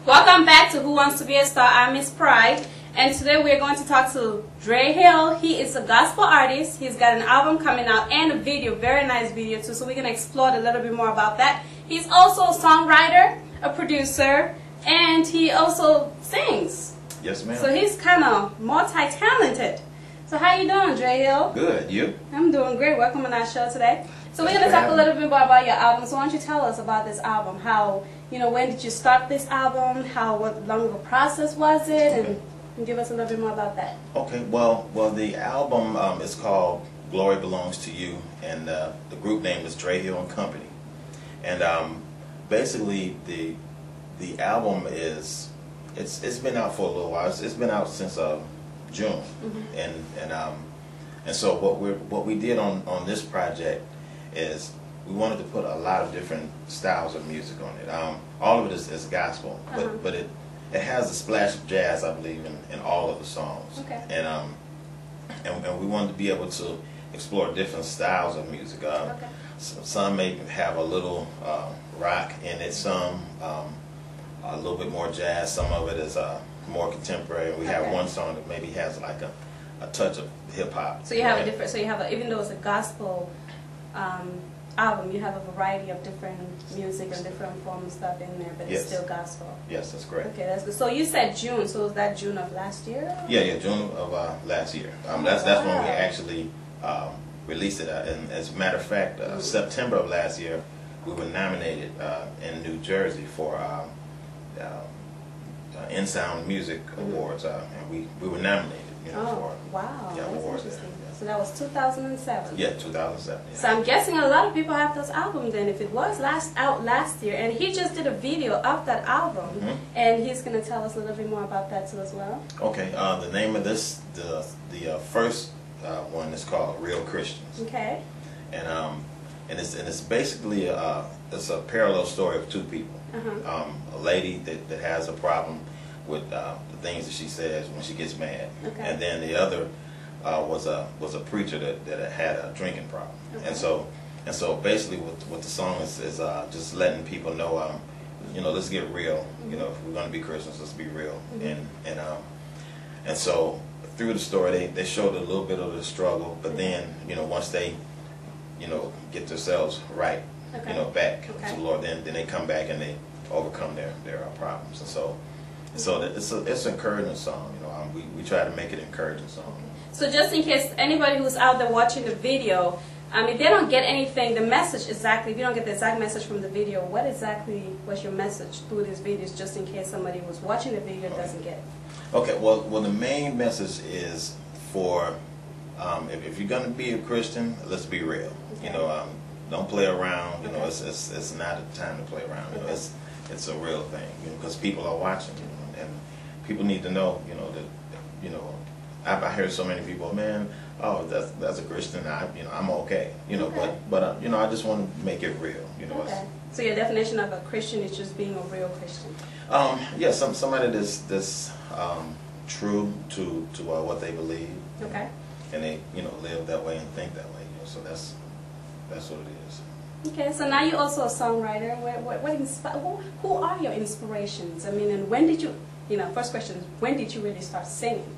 Welcome back to Who Wants to Be a Star. I'm Miss Pride, and today we're going to talk to Dray Hiil. He is a gospel artist. He's got an album coming out and a video, very nice video too, so we're going to explore a little bit more about that. He's also a songwriter, a producer, and he also sings. Yes, ma'am. So he's kind of multi-talented. So how you doing, Dray Hiil? Good. You? I'm doing great. Welcome on our show today. So we're going to talk a little bit more about your album. So why don't you tell us about this album? How, when did you start this album? What long of a process was it? And give us a little bit more about that. Okay. Well, the album is called Glory Belongs to You, and the group name is Dray Hiil and Company. And basically, the album is it's been out for a little while. It's been out since June, and so what we did on this project is we wanted to put a lot of different styles of music on it. All of it is gospel, but it has a splash of jazz, I believe, in all of the songs. Okay. And we wanted to be able to explore different styles of music. Some may have a little rock in it, some a little bit more jazz, some of it is more contemporary. We have one song that maybe has like a touch of hip hop. So you have even though it's a gospel album, you have a variety of different music and different forms stuff in there, but it's still gospel. Yes, that's correct. Okay, that's good. So you said June, so was that June of last year? Yeah, June of last year. That's when we actually released it. And as a matter of fact, September of last year, we were nominated in New Jersey for In Sound Music Awards, and we were nominated. For wow, that's awards. Interesting. So that was 2007. Yeah, 2007. Yeah. So I'm guessing a lot of people have those albums. Then, if it was out last year, and he just did a video of that album, and he's going to tell us a little bit more about that too as well. Okay. The name of this, the first one is called Real Christians. Okay. And it's basically it's a parallel story of two people. A lady that has a problem with the things that she says when she gets mad, and then the other was a preacher that had a drinking problem. And so basically what the song is just letting people know, let's get real. If we're going to be Christians, let's be real. And so through the story they showed a little bit of the struggle, but then once they get themselves right, back to the Lord, then they come back and they overcome their problems. And so it's an encouraging song. We try to make it an encouraging song. So just in case anybody who's out there watching the video, if they don't get anything, the message exactly, if you don't get the exact message from the video, what exactly was your message through these videos, just in case somebody was watching the video and doesn't get it? Okay, well the main message is for, if you're going to be a Christian, let's be real. Don't play around. It's not a time to play around. It's a real thing. Because people are watching. And people need to know. I hear so many people, man. Oh, that's a Christian. I'm okay. But I just want to make it real. So your definition of a Christian is just being a real Christian. Yeah, somebody that's true to what they believe. Okay. And they live that way and think that way. So that's what it is. Okay, so now you're also a songwriter. Who are your inspirations? And when did you, first question is, when did you really start singing?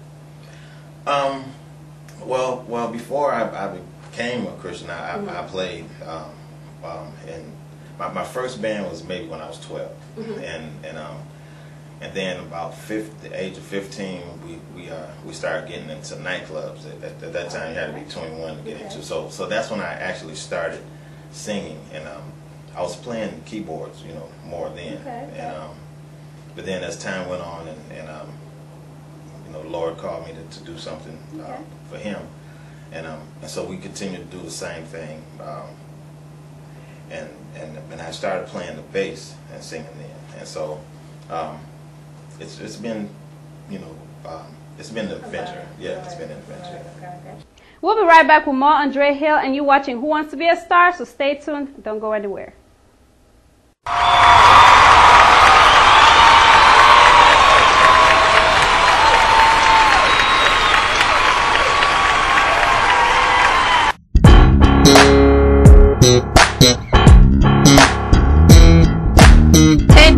Well, before I became a Christian, I played, and my first band was maybe when I was 12, and then about the age of 15, we started getting into nightclubs. At that time, you had to be 21 to get into. So that's when I actually started singing, and I was playing keyboards, more then. But then as time went on, and the Lord called me to do something for Him, and so we continued to do the same thing, and I started playing the bass and singing then, and so it's been it's been an adventure. Yeah, it's been an adventure. We'll be right back with more on Dray Hiil, and you're watching Who Wants to Be a Star, so stay tuned. Don't go anywhere.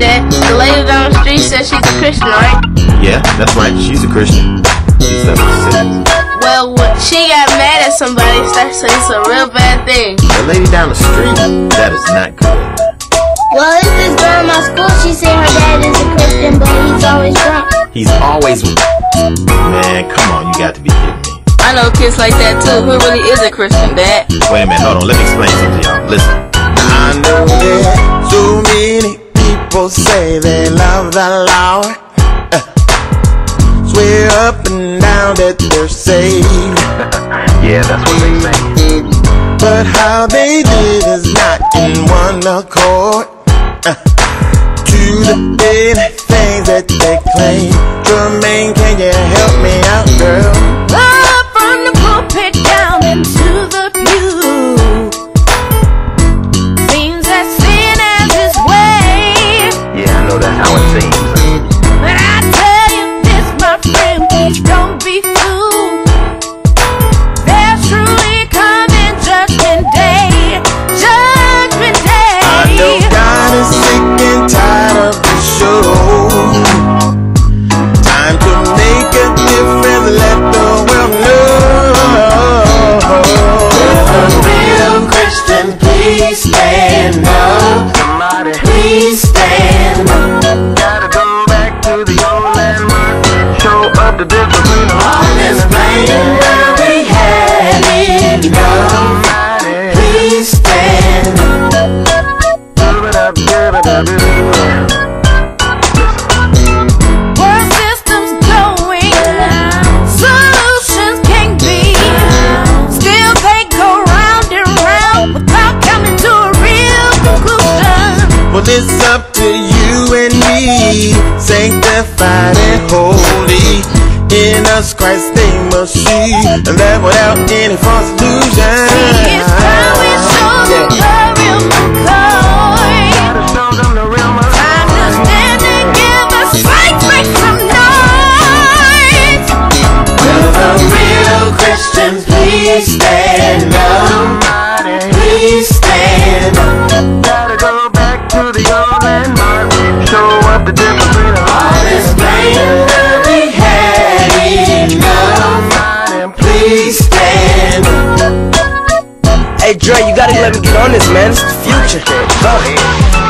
that. The lady down the street says she's a Christian, right? Yeah, that's right. She's a Christian. That's what she says. Well, she got mad at somebody, started saying it's a real bad thing. The lady down the street, that is not good. Well, it's this girl in my school. She said her dad is a Christian, but he's always drunk. He's always with... Man, come on, you got to be kidding me. I know kids like that too. Who really is a Christian, Dad? Wait a minute, hold on. Let me explain something to y'all. Listen. I know that so many people say they love the Lord, swear up and down that they're saved. Yeah, that's what they say. But how they live is not in one accord to the many things that they claim. Jermaine, can you help me out, girl? Up from the pulpit down into the pew. Seems that sin has its way. Yeah, I know that's how it seems. But I tell you this, my friend, please don't be fooled. There's truly coming judgment day. Judgment day. I know God is sick and tired of the show. Time to make a difference, let the world know. A real Christian, please stand up. Somebody, Please stand up. gotta go back to the old landmark. Show up the difference between the All this blame where we had enough. Please stand up. World systems going, solutions can't be. Still they go round and round without coming to a real conclusion. Well, it's up to you and me, sanctified and holy. In us Christ they must see, and that without any false illusion. It's time we show them the real McCoy. Time to stand and give a sight, make some noise. Will the real Christians please stand up? Please stand up. Gotta go back to the old landmark. Show up the difference between the All this blame where we had enough. Please stand up. Hey Dre, you gotta let me get on this, man. It's the future. Go.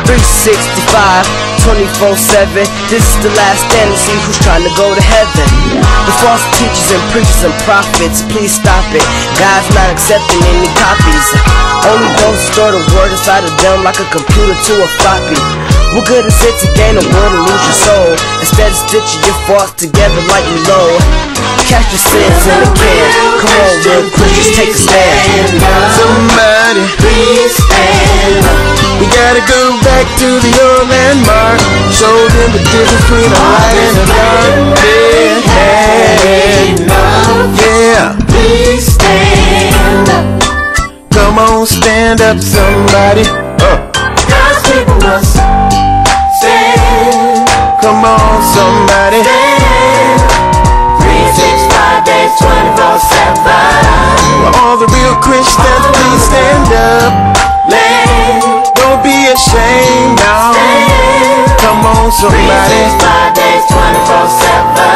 365, 24/7. This is the last stand to see who's trying to go to heaven. The false teachers and preachers and prophets, please stop it. God's not accepting any copies. Only those store the word inside of them like a computer to a floppy. What good is it to gain the world and lose your soul? Instead of stitching your thoughts together like you low. Catch your sins in the can. Come on, real Christians, take a stand. Somebody, Please stand up. we gotta go back to the old landmark. Show them the difference between the light and the dark. Yeah, Please stand up. come on, stand up, somebody. God's people must stand. Come on, somebody. 365 days, 24/7. All the real Christians, please stand up. Don't be ashamed now. Come on, somebody. 365 days, 24/7.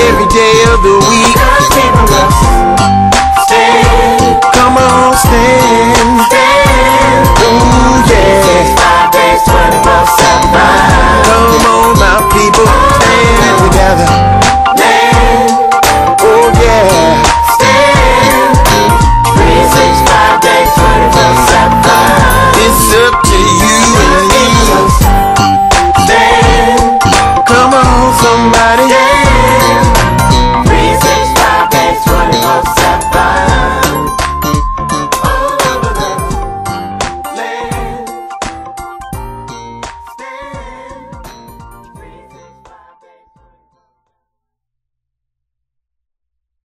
Every day of the week. God's people must stand. Come on, stand. Stand. Ooh, yeah.